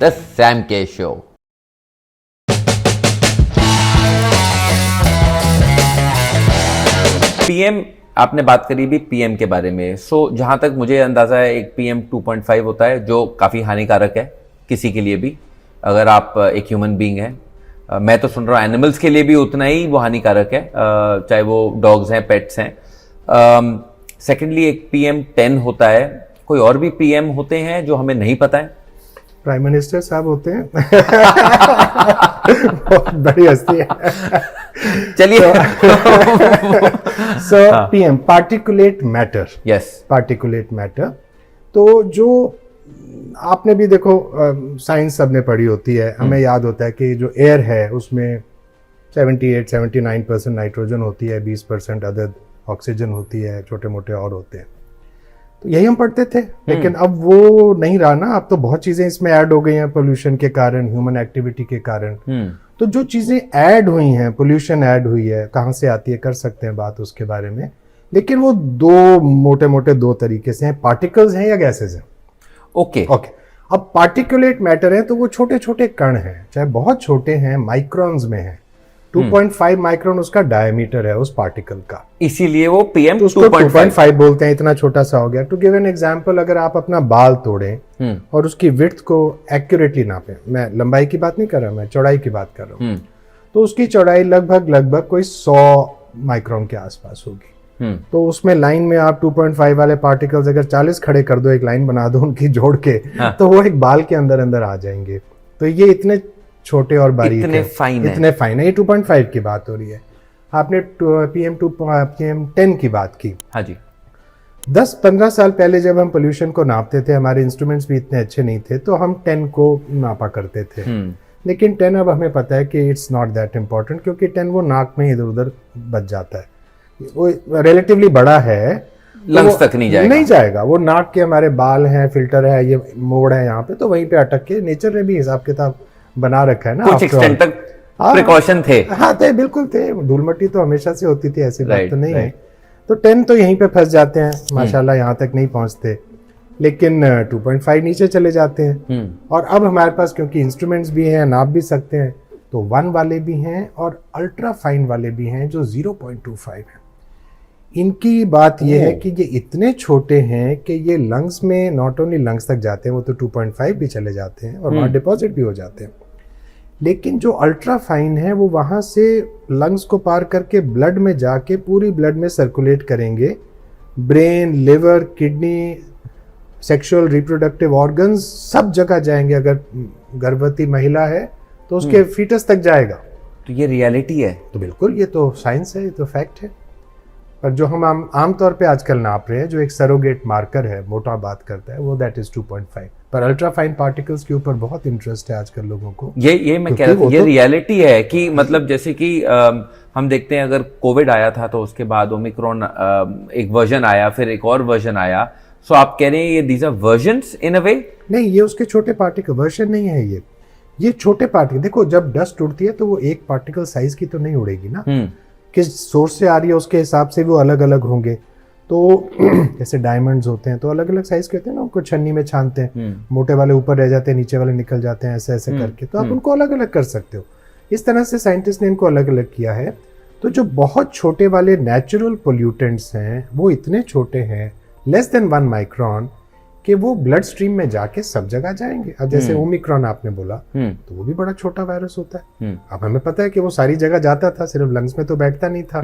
The Sam के show. PM, आपने बात करी भी पीएम के बारे में। जहां तक मुझे अंदाजा है एक पीएम 2.5 होता है जो काफी हानिकारक है किसी के लिए भी, अगर आप एक ह्यूमन बीइंग है। मैं तो सुन रहा हूँ एनिमल्स के लिए भी उतना ही वो हानिकारक है, चाहे वो डॉग्स हैं, पेट्स हैं। सेकेंडली एक पीएम 10 होता है। कोई और भी पीएम होते हैं जो हमें नहीं पता है? प्राइम मिनिस्टर साहब होते हैं। बहुत बड़ी हस्ती है। चलिए। PM particulate matter. Yes, particulate matter. तो जो आपने भी देखो, साइंस सबने पढ़ी होती है, हमें याद होता है कि जो एयर है उसमें 78-79% नाइट्रोजन होती है, 20% अदर ऑक्सीजन होती है, छोटे मोटे और होते हैं। तो यही हम पढ़ते थे, लेकिन अब वो नहीं रहा ना। अब तो बहुत चीजें इसमें ऐड हो गई हैं पोल्यूशन के कारण, ह्यूमन एक्टिविटी के कारण। तो जो चीजें ऐड हुई हैं, पोल्यूशन ऐड हुई है, कहाँ से आती है, कर सकते हैं बात उसके बारे में। लेकिन वो दो मोटे मोटे दो तरीके से हैं, पार्टिकल्स हैं या गैसेज हैं। ओके। अब पार्टिकुलेट मैटर है तो वो छोटे छोटे कण हैं, चाहे बहुत छोटे हैं, माइक्रॉन्स में हैं। 2.5 माइक्रोन उसका डायमीटर है उस पार्टिकल का, इसीलिए वो पीएम तो उसको 2.5 बोलते हैं। इतना छोटा सा हो गया। टू गिव एन एग्जांपल, अगर आप अपना बाल तोड़ें और उसकी विड्थ को एक्यूरेटली नापें, मैं लंबाई की बात नहीं कर रहा, मैं चौड़ाई की बात कर रहा हूँ, तो उसकी चौड़ाई लगभग कोई 100 माइक्रोन के आसपास होगी। तो उसमें लाइन में आप 2.5 वाले पार्टिकल्स अगर 40 खड़े कर दो, एक लाइन बना दो उनकी जोड़ के, तो वो एक बाल के अंदर अंदर आ जाएंगे। तो ये इतने छोटे और बारीक इतने फाइन है। ये 2.5 की बात हो रही है। आपने पीएम 10 की बात की। हाँ जी। 10-15 साल पहले जब हम पोल्यूशन को नापते थे, हमारे इंस्ट्रूमेंट्स भी इतने अच्छे नहीं थे, तो हम 10 को नापा करते थे। लेकिन 10 अब हमें पता है कि इट्स नॉट दैट इम्पोर्टेंट, क्योंकि 10 वो नाक में इधर उधर बच जाता है, वो रिलेटिवली बड़ा है, लंग्स तक नहीं जाएगा। वो नाक के हमारे बाल हैं, फिल्टर है, ये मोड़ है यहाँ पे, तो वहीं पे अटक के नेचर ने भी हिसाब किताब बना रखा है ना। कुछ एक्सटेंट तक प्रिकॉशन थे। हाँ थे, बिल्कुल थे। धूल मट्टी तो हमेशा से होती थी, ऐसी बात तो नहीं है। तो 10 तो यहीं पे फंस जाते हैं, माशाल्लाह यहाँ तक नहीं पहुंचते। लेकिन 2.5 नीचे चले जाते हैं। और अब हमारे पास क्योंकि इंस्ट्रूमेंट्स भी हैं, नाप भी सकते हैं, तो 1 वाले भी हैं और अल्ट्रा फाइन वाले भी हैं जो 0.25 है। इनकी बात यह है कि ये इतने छोटे हैं कि ये लंग्स में, नॉट ओनली लंग्स तक जाते हैं, वो तो 2.5 भी चले जाते हैं और वहाँ डिपॉजिट भी हो जाते हैं। लेकिन जो अल्ट्रा फाइन है वो वहाँ से लंग्स को पार करके ब्लड में जाके पूरी ब्लड में सर्कुलेट करेंगे। Brain, liver, kidney, sexual reproductive organs सब जगह जाएंगे। अगर गर्भवती महिला है तो उसके फीटस तक जाएगा। तो ये रियलिटी है। तो बिल्कुल, ये तो साइंस है, ये तो फैक्ट है। पर जो हम आमतौर पे आजकल नाप रहे हैं, जो एक सरोगेट मार्कर है, मोटा बात करता है, वो दैट इज 2.5। पर अल्ट्रा फाइन पार्टिकल्स के ऊपर बहुत इंटरेस्ट है आजकल लोगों को। ये मैं कह रहा था, ये रियलिटी है कि मतलब जैसे कि हम देखते हैं, अगर कोविड आया था तो उसके बाद ओमिक्रॉन एक वर्जन आया, फिर एक और वर्जन आया। सो आप कह रहे हैं ये दीज आर वर्जन्स इन अ वे? नहीं, ये उसके छोटे पार्टिकल वर्जन नहीं है। ये छोटे पार्टिकल, देखो जब डस्ट उड़ती है तो वो एक पार्टिकल साइज की तो नहीं उड़ेगी ना। किस सोर्स से आ रही है उसके हिसाब से वो अलग अलग होंगे। तो जैसे डायमंड्स होते हैं तो अलग अलग साइज के होते हैं ना, उनको छन्नी में छानते हैं, मोटे वाले ऊपर रह जाते हैं, नीचे वाले निकल जाते हैं, ऐसे ऐसे करके। तो आप उनको अलग अलग कर सकते हो। इस तरह से साइंटिस्ट ने इनको अलग अलग किया है। तो जो बहुत छोटे वाले नेचुरल पोल्यूटेंट्स हैं वो इतने छोटे हैं, लेस देन 1 माइक्रोन, कि वो ब्लड स्ट्रीम में जाके सब जगह जाएंगे। अब जैसे ओमिक्रॉन आपने बोला, तो वो भी बड़ा छोटा वायरस होता है। अब हमें पता है कि वो सारी जगह जाता था, सिर्फ लंग्स में तो बैठता नहीं था।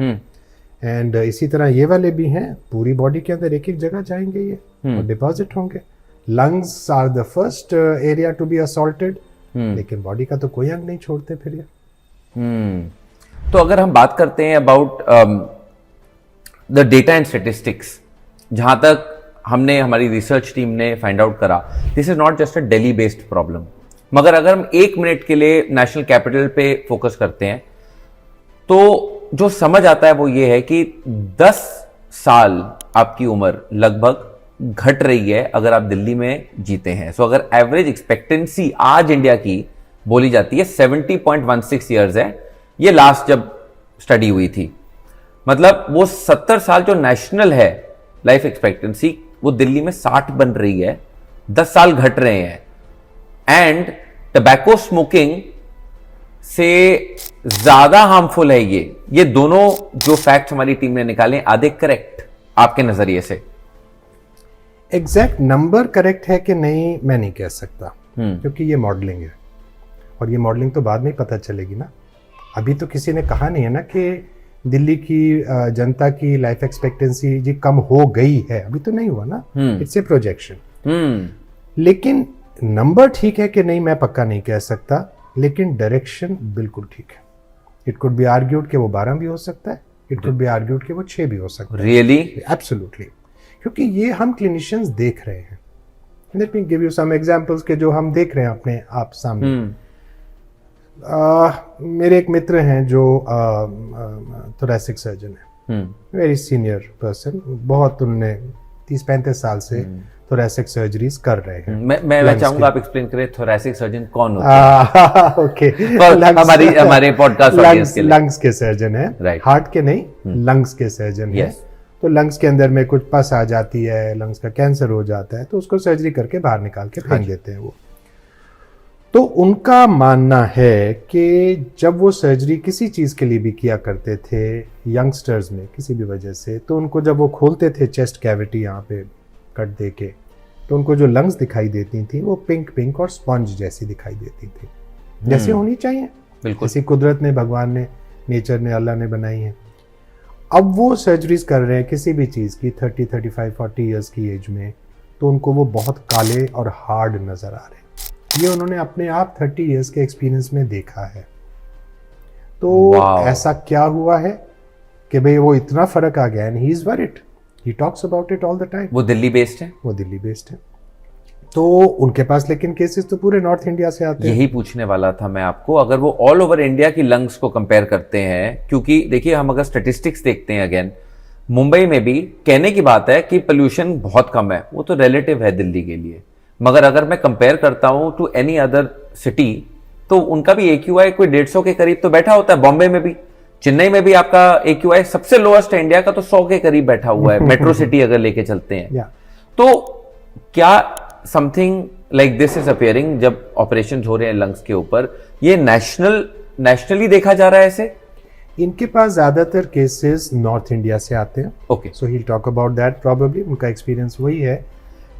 एंड इसी तरह ये वाले भी हैं, पूरी बॉडी के अंदर एक एक जगह जाएंगे ये और डिपॉजिट होंगे। Lungs are the first area to be assaulted, लेकिन बॉडी का तो कोई अंग नहीं छोड़ते फिर ये। तो अगर हम बात करते हैं about the data and statistics, जहां तक हमने, हमारी रिसर्च टीम ने फाइंड आउट करा, this is not just a Delhi based problem. मगर अगर हम 1 मिनट के लिए नेशनल कैपिटल पे फोकस करते हैं तो जो समझ आता है वो ये है कि 10 साल आपकी उम्र लगभग घट रही है अगर आप दिल्ली में जीते हैं। सो अगर एवरेज एक्सपेक्टेंसी आज इंडिया की बोली जाती है 70.16 ईयर्स है, ये लास्ट जब स्टडी हुई थी। मतलब वो 70 साल जो नेशनल है लाइफ एक्सपेक्टेंसी, वो दिल्ली में 60 बन रही है, 10 साल घट रहे हैं। एंड टबैको स्मोकिंग से ज्यादा हार्मफुल है ये दोनों जो फैक्ट हमारी टीम ने निकाले, आधे करेक्ट आपके नजरिए से? एग्जैक्ट नंबर करेक्ट है कि नहीं मैं नहीं कह सकता, क्योंकि ये मॉडलिंग है और ये मॉडलिंग तो बाद में ही पता चलेगी ना। अभी तो किसी ने कहा नहीं है ना कि दिल्ली की जनता की लाइफ एक्सपेक्टेंसी जी कम हो गई है, अभी तो नहीं हुआ ना, इट्स ए प्रोजेक्शन। लेकिन नंबर ठीक है कि नहीं मैं पक्का नहीं कह सकता, लेकिन डायरेक्शन बिल्कुल ठीक है। इट कुड बी आर्ग्यूड कि वो 12 भी हो सकता है, इट कुड बी आर्ग्यूड कि वो 6 भी हो सकता है। रियली? एब्सोल्युटली, क्योंकि ये हम क्लिनिशियंस देख रहे हैं। Let me give you some examples के जो हम देख रहे हैं अपने आप सामने। मेरे एक मित्र हैं जो थोरेसिक सर्जन है, वेरी सीनियर पर्सन, बहुत उनने 30-35 साल से थोरेसिक सर्जरीज कर रहे हैं। मैं चाहूंगा आप एक्सप्लेन करें थोरेसिक सर्जन कौन होता है? ओके, हमारे पॉडकास्ट ऑडियंस के लिए लंग्स के सर्जन है, Right. हार्ट के नहीं, लंग्स के सर्जन है। तो लंग्स के अंदर में कुछ पस आ जाती है, लंग्स का कैंसर हो जाता है, तो उसको सर्जरी करके बाहर निकाल के फेंक देते हैं वो। तो उनका मानना है कि जब वो सर्जरी किसी चीज़ के लिए भी किया करते थे यंगस्टर्स में किसी भी वजह से, तो उनको जब वो खोलते थे चेस्ट कैविटी यहाँ पे कट दे के, तो उनको जो लंग्स दिखाई देती थी वो पिंक पिंक और स्पंज जैसी दिखाई देती थी, जैसे होनी चाहिए, बिल्कुल जैसी कुदरत ने, भगवान ने, नेचर ने, अल्लाह ने बनाई है। अब वो सर्जरीज कर रहे हैं किसी भी चीज़ की 30, 35, 40 ईयर्स की एज में, तो उनको वो बहुत काले और हार्ड नज़र आ रहे हैं। ये उन्होंने अपने आप 30 ईयर्स के एक्सपीरियंस में देखा है। तो ऐसा क्या हुआ है कि भाई वो इतना फर्क आ गया, and he is worried, he talks about it all the time. वो दिल्ली बेस्ड है? वो दिल्ली बेस्ड है। तो उनके पास लेकिन केसेस तो पूरे नॉर्थ इंडिया से आते हैं। यही पूछने वाला था मैं आपको, अगर वो ऑल ओवर इंडिया की लंग्स को कंपेयर करते हैं, क्योंकि देखिए हम अगर स्टैटिस्टिक्स देखते हैं, अगेन मुंबई में भी कहने की बात है कि पोल्यूशन बहुत कम है, वो तो रिलेटिव है दिल्ली के लिए, मगर अगर मैं कंपेयर करता हूं टू एनी अदर सिटी, तो उनका भी AQI कोई 150 के करीब तो बैठा होता है। बॉम्बे में भी, चेन्नई में भी आपका AQI सबसे लोएस्ट है इंडिया का, तो 100 के करीब बैठा हुआ है मेट्रो सिटी अगर लेके चलते हैं। तो क्या something like this is appearing जब ऑपरेशन हो रहे हैं लंग्स के ऊपर, ये नेशनली देखा जा रहा है ऐसे? इनके पास ज्यादातर केसेस नॉर्थ इंडिया से आते हैं। Okay, so he will talk about that, probably उनका एक्सपीरियंस वही है।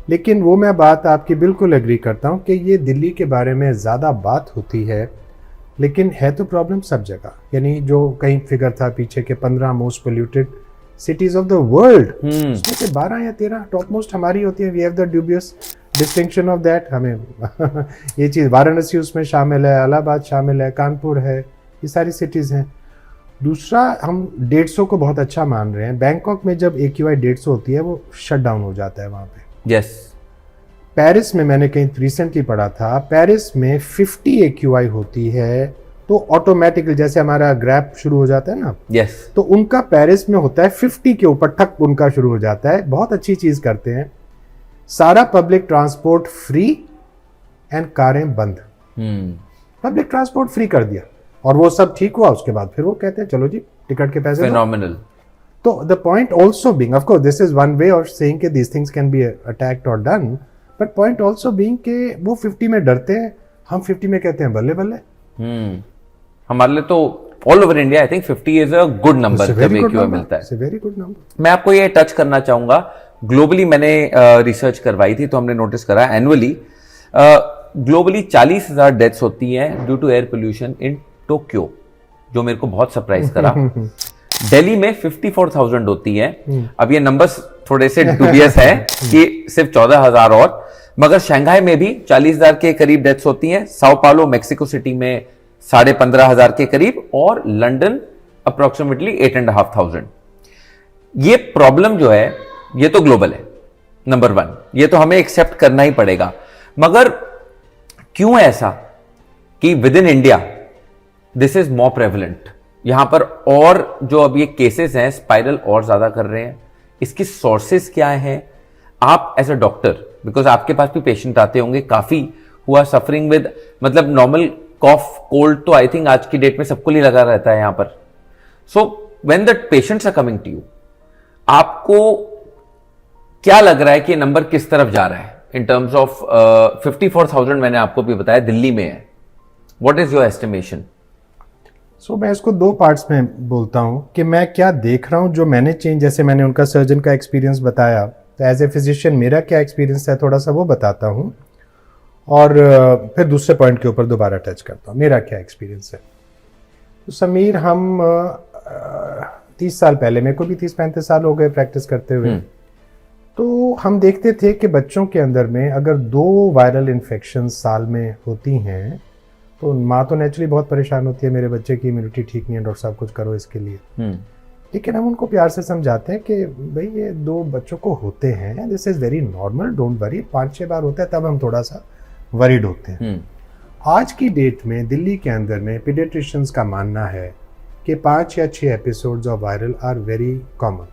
लेकिन वो मैं बात आपकी बिल्कुल एग्री करता हूँ कि ये दिल्ली के बारे में ज़्यादा बात होती है, लेकिन है तो प्रॉब्लम सब जगह। यानी जो कहीं फिगर था पीछे के 15 most polluted cities of the world, उसमें से 12 या 13 टॉप मोस्ट हमारी होती है। We have the dubious distinction of that. हमें ये चीज़, वाराणसी उसमें शामिल है, इलाहाबाद शामिल है, कानपुर है, ये सारी सिटीज़ हैं। दूसरा, हम 150 को बहुत अच्छा मान रहे हैं। बैंकॉक में जब AQI 150 होती है वो शट डाउन हो जाता है वहाँ पे। यस। पेरिस में मैंने कहीं रिसेंटली पढ़ा था, पेरिस में 50 AQI होती है तो ऑटोमेटिकली, जैसे हमारा ग्रैप शुरू हो जाता है ना, यस, तो उनका पेरिस में होता है 50 के ऊपर ठक उनका शुरू हो जाता है। बहुत अच्छी चीज करते हैं, सारा पब्लिक ट्रांसपोर्ट फ्री एंड कारें बंद। पब्लिक ट्रांसपोर्ट फ्री कर दिया और वो सब ठीक हुआ। उसके बाद फिर वो कहते हैं चलो जी टिकट के पैसे। Phenomenal. So the point also being, of course, this is one way of saying that these things can be attacked or done, but point also being कि वो 50 में डरते हैं, हम 50 में कहते हैं बल्ले बल्ले। हमारे लिए तो all over India I think 50 is a good number जब AQI मिलता है। Very good number. मैं आपको ये टच करना चाहूंगा, ग्लोबली मैंने रिसर्च करवाई थी तो हमने नोटिस करा एनुअली ग्लोबली 40,000 डेथ्स होती हैं due to air pollution in Tokyo, जो मेरे को बहुत सरप्राइज करा। दिल्ली में 54,000 होती हैं। अब ये नंबर्स थोड़े से डुबियस है कि सिर्फ 14,000 और, मगर शंघाई में भी 40,000 के करीब डेथ्स होती हैं, साओ पालो मेक्सिको सिटी में 15,500 के करीब, और लंदन अप्रोक्सीमेटली 8,500। ये प्रॉब्लम जो है ये तो ग्लोबल है, नंबर 1, ये तो हमें एक्सेप्ट करना ही पड़ेगा। मगर क्यों ऐसा कि with in India this is more prevalent, यहां पर और जो अब ये केसेस हैं स्पाइरल और ज्यादा कर रहे हैं, इसकी सोर्सेस क्या है? आप एज अ डॉक्टर, बिकॉज आपके पास भी पेशेंट आते होंगे काफी हु आर सफरिंग विद, मतलब नॉर्मल कॉफ कोल्ड तो आई थिंक आज की डेट में सबको ही लगा रहता है यहां पर। So when the patients are coming to you, आपको क्या लग रहा है कि नंबर किस तरफ जा रहा है? इन टर्म्स ऑफ 54,000 मैंने आपको भी बताया दिल्ली में है. What is your estimation? So मैं इसको दो पार्ट्स में बोलता हूँ कि मैं क्या देख रहा हूँ जो मैंने चेंज, जैसे मैंने उनका सर्जन का एक्सपीरियंस बताया, तो एज ए फिजिशियन मेरा क्या एक्सपीरियंस है थोड़ा सा वो बताता हूँ, और फिर दूसरे पॉइंट के ऊपर दोबारा टच करता हूँ मेरा क्या एक्सपीरियंस है. तो समीर, हम 30 साल पहले, मेरे को भी 30-35 साल हो गए प्रैक्टिस करते हुए, तो हम देखते थे कि बच्चों के अंदर में अगर 2 वायरल इन्फेक्शन साल में होती हैं तो माँ तो नेचुरली बहुत परेशान होती है, मेरे बच्चे की इम्यूनिटी ठीक नहीं है, डॉक्टर साहब कुछ करो इसके लिए. लेकिन हम उनको प्यार से समझाते हैं कि भाई ये 2 बच्चों को होते हैं, this is very normal, don't worry. 5-6 बार होता है तब हम थोड़ा सा वरीड होते हैं. आज की डेट में दिल्ली के अंदर में पीडियाट्रिशियंस का मानना है कि 5 या 6 episodes of viral are very common.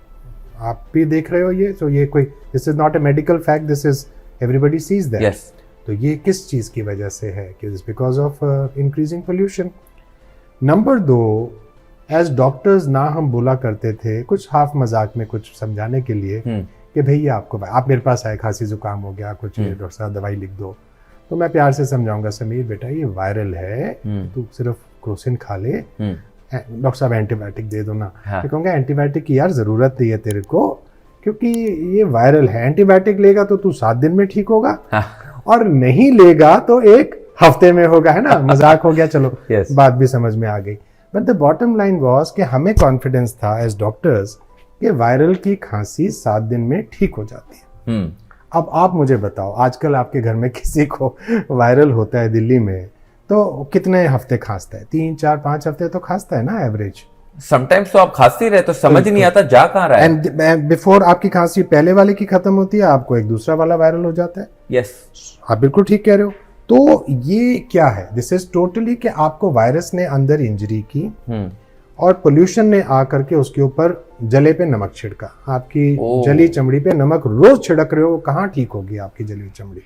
आप भी देख रहे हो ये, तो ये कोई, this is not a medical fact, this is everybody sees that. तो ये किस चीज़ की वजह से है कि this because of increasing pollution. Number 2, as doctors ना हम बोला करते थे कुछ हाफ मजाक में कुछ समझाने के लिए कि भैया आप मेरे पास आए, खांसी जुकाम हो गया, कुछ डॉक्टर साहब दवाई लिख दो, तो मैं प्यार से समझाऊंगा, समीर बेटा ये वायरल है, तू सिर्फ क्रोसिन खा ले, डॉक्टर साहब एंटीबायोटिक दे दो ना. तो कहूँगा एंटीबायोटिक की यार जरूरत नहीं है तेरे को, क्योंकि ये वायरल है. एंटीबायोटिक लेगा तो तू 7 दिन में ठीक होगा, और नहीं लेगा तो 1 हफ्ते में होगा, है ना. मजाक हो गया, चलो बात भी समझ में आ गई. But the bottom line was कि हमें कॉन्फिडेंस था एज डॉक्टर्स कि वायरल की खांसी 7 दिन में ठीक हो जाती है. अब आप मुझे बताओ, आजकल आपके घर में किसी को वायरल होता है दिल्ली में तो कितने हफ्ते खांसता है? 3, 4, 5 हफ्ते तो खांसता है ना एवरेज. समटाइम्स तो आप खांसते रहे तो समझ नहीं आता जा कहाँ रहा है. एंड बिफोर आपकी खांसी पहले वाले की खत्म होती है, आपको एक दूसरा वाला वायरल हो जाता है. यस, आप बिल्कुल ठीक कह रहे हो. तो ये क्या है? दिस इज टोटली कि आपको वायरस ने अंदर इंजरी की और पोल्यूशन ने आकर के उसके ऊपर जले पे नमक छिड़का. आपकी जली चमड़ी पे नमक रोज छिड़क रहे हो, कहाँ ठीक होगी आपकी जली चमड़ी?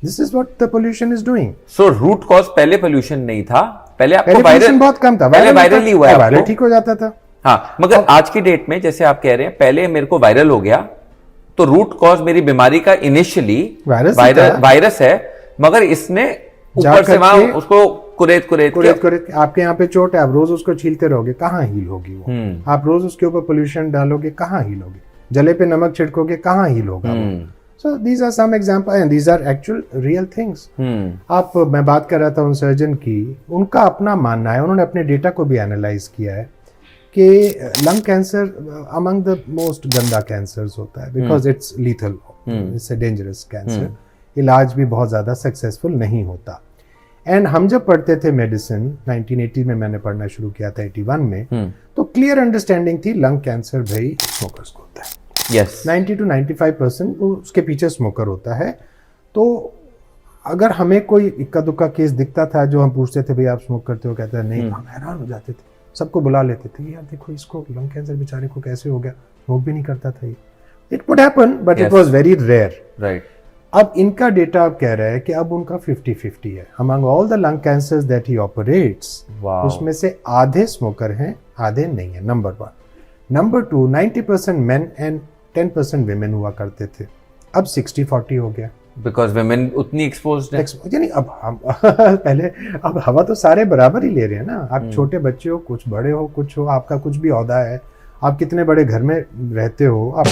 This is what the pollution is doing. So root cause पहले पोल्यूशन नहीं था, पहले आपको वायरल बहुत कम था, वायरल ही हुआ है, वायरल ठीक हो जाता था. हाँ, मगर आज की डेट में जैसे आप कह रहे हैं, पहले मेरे को वायरल हो गया तो रूट कॉज मेरी बीमारी का इनिशियली वायरस है, मगर इसने ऊपर से वहां उसको कुरेद आपके यहाँ पे चोट है, आप रोज उसको छीलते रहोगे, कहाँ हील होगी वो? आप रोज उसके ऊपर पोल्यूशन डालोगे, कहाँ हील होगी? जले पे नमक छिड़कोगे, कहाँ हील होगा? So these are some example and these are actual real things. मैं बात कर रहा था उन सर्जन की, उनका अपना मानना है, उन्होंने अपने डेटा को भी एनालाइज किया है कि lung cancer among the most गंदा कैंसर्स होता है, because it's lethal, it's a dangerous cancer. इलाज भी बहुत ज़्यादा सक्सेसफुल नहीं होता. एंड हम जब पढ़ते थे मेडिसिन, 1980 में मैंने पढ़ना शुरू किया था, 81 में, तो क्लियर अंडरस्टैंडिंग थी लंग कैंसर भाई स्मोकर्स को होता है. Yes. 90 to 95% उसके पीछे स्मोकर होता है. तो अगर हमें कोई इक्का दुक्का केस दिखता था जो हम पूछते थे भाई आप स्मोक करते हो, कहते हैं नहीं, हम हैरान हो जाते थे, सबको बुला लेते थे, यार देखो इसको लंग कैंसर बेचारे को कैसे हो गया, स्मोक भी नहीं करता था ये. It could happen but it was very rare. Right. अब इनका डेटा अब कह रहा है कि अब उनका 50-50 है. Among all the lung cancers that he operates, उसमें से आधे स्मोकर हैं, आधे नहीं है. Number 1. Number 2, 90% main and 10% women हुआ करते थे, अब 60-40 हो गया. बिकॉज विमेन उतनी एक्सपोज्ड है, यानी अब हम पहले, अब हवा तो सारे बराबर ही ले रहे हैं ना. आप छोटे बच्चे हो, कुछ बड़े हो, कुछ हो, आपका कुछ भी औहदा है, आप कितने बड़े घर में रहते हो, आप